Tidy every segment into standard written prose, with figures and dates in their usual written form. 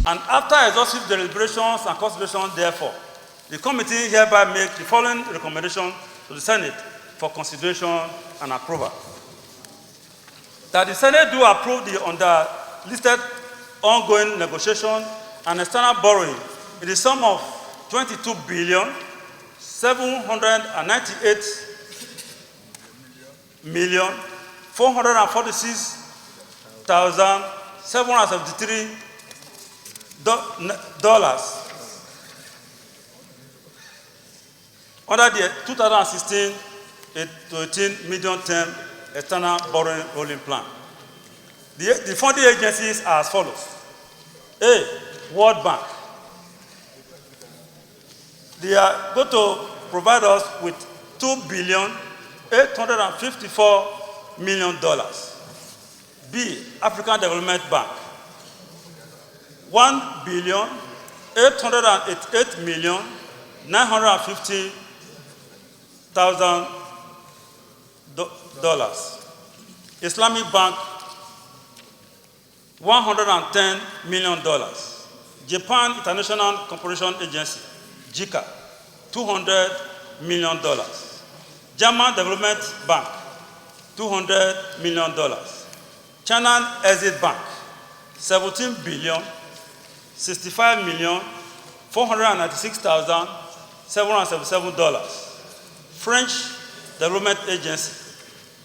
And after exhaustive deliberations and consideration, therefore, the committee hereby makes the following recommendation to the Senate for consideration and approval. That the Senate do approve the under-listed ongoing negotiation and external borrowing in the sum of 22,746,773 dollars under the 2016-18 medium-term external borrowing rolling plan. The funding agencies are as follows. A, World Bank. They are going to provide us with $2,854,000,000. B, African Development Bank. $1,888,950,000. Islamic Bank, $110 million. Japan International Cooperation Agency, JICA, $200 million. German Development Bank, $200 million. China Exit Bank, $17,496,777. French Development Agency,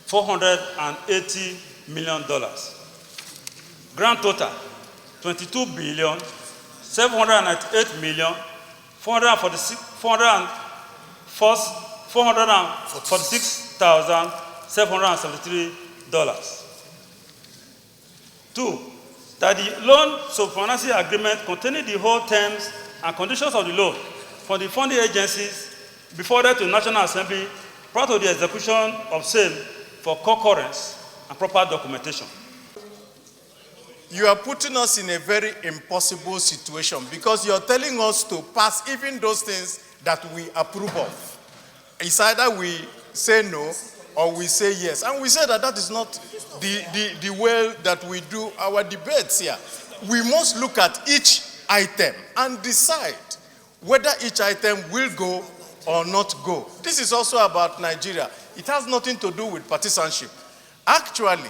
$480 million. Grand total, $22,708,446,773. 2, that the loan subfinancing agreement containing the whole terms and conditions of the loan for the funding agencies be forwarded to the National Assembly prior to the execution of same for concurrence and proper documentation. You are putting us in a very impossible situation because you are telling us to pass even those things that we approve of. It's either we say no or we say yes. And we say that that is not the way that we do our debates here. We must look at each item and decide whether each item will go or not go. This is also about Nigeria. It has nothing to do with partisanship. Actually,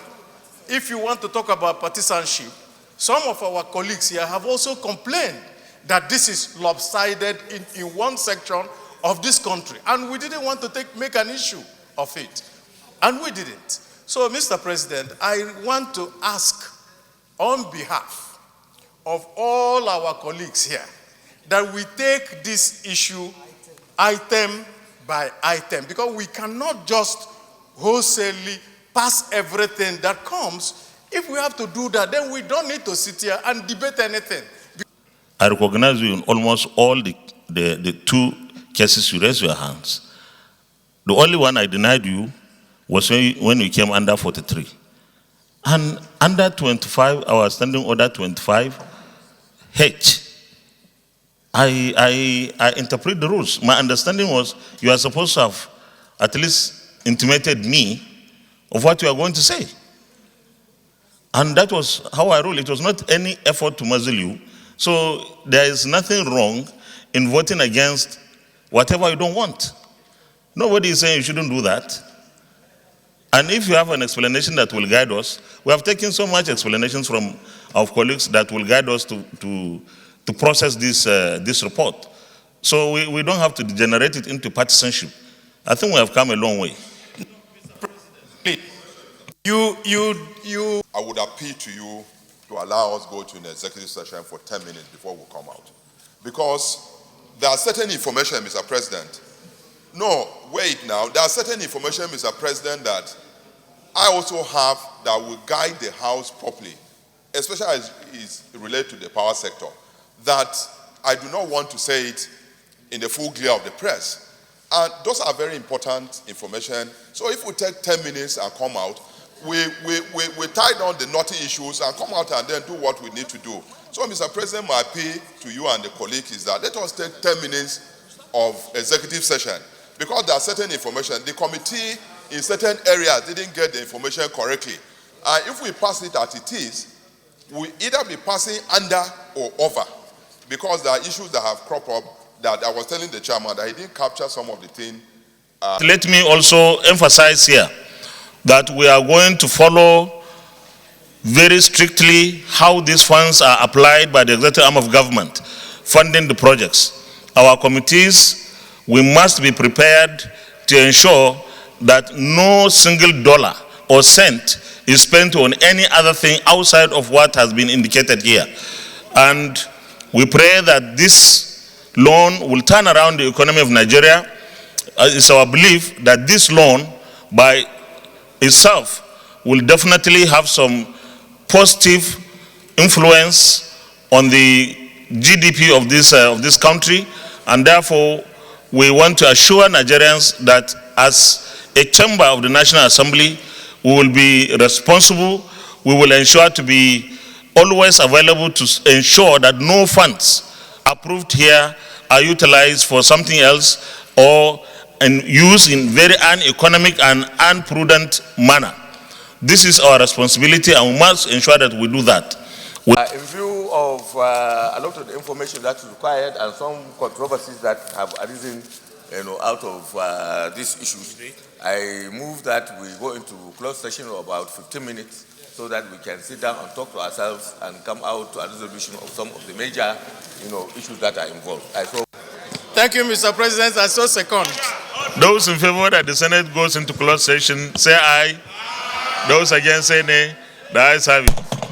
if you want to talk about partisanship, some of our colleagues here have also complained that this is lopsided in one section of this country. And we didn't want to make an issue of it. And we didn't. So, Mr. President, I want to ask on behalf of all our colleagues here that we take this issue item by item, because we cannot just wholesalely pass everything that comes. If we have to do that, then we don't need to sit here and debate anything. I recognize you in almost all the two cases you raised your hands. The only one I denied you was when you came under 43. And under 25, our standing order 25H, I interpret the rules. My understanding was you are supposed to have at least intimated me of what you are going to say. And that was how I ruled. It was not any effort to muzzle you. So there is nothing wrong in voting against whatever you don't want. Nobody is saying you shouldn't do that. And if you have an explanation that will guide us, we have taken so much explanations from our colleagues that will guide us to process this report. So we don't have to degenerate it into partisanship. I think we have come a long way. I would appeal to you to allow us go to an executive session for 10 minutes before we come out. Because there are certain information, Mr. President. No, wait now. There are certain information, Mr. President, that I also have that will guide the House properly, especially as it relates to the power sector, that I do not want to say it in the full glare of the press. And those are very important information. So if we take 10 minutes and come out, we tie down the knotty issues and come out and then do what we need to do. So, Mr. President, my appeal to you and the colleague is that let us take 10 minutes of executive session, because there are certain information. The committee in certain areas didn't get the information correctly. And if we pass it as it is, will either be passing under or over, because there are issues that have cropped up that I was telling the chairman that he didn't capture some of the things. Let me also emphasize here that we are going to follow very strictly how these funds are applied by the executive arm of government, funding the projects. Our committees, we must be prepared to ensure that no single dollar or cent is spent on any other thing outside of what has been indicated here. And we pray that this loan will turn around the economy of Nigeria. It's our belief that this loan by itself will definitely have some positive influence on the GDP of this country, and therefore we want to assure Nigerians that as a chamber of the National Assembly, we will be responsible. We will ensure to be always available to ensure that no funds approved here are utilized for something else or used in very uneconomic and unprudent manner. This is our responsibility, and we must ensure that we do that. In view of a lot of the information that is required and some controversies that have arisen, out of these issues, I move that we go into closed session of about 15 minutes so that we can sit down and talk to ourselves and come out to a resolution of some of the major, issues that are involved. Thank you, Mr. President. I so second. Those in favor that the Senate goes into closed session, say aye. Those against, say nay. The ayes have it.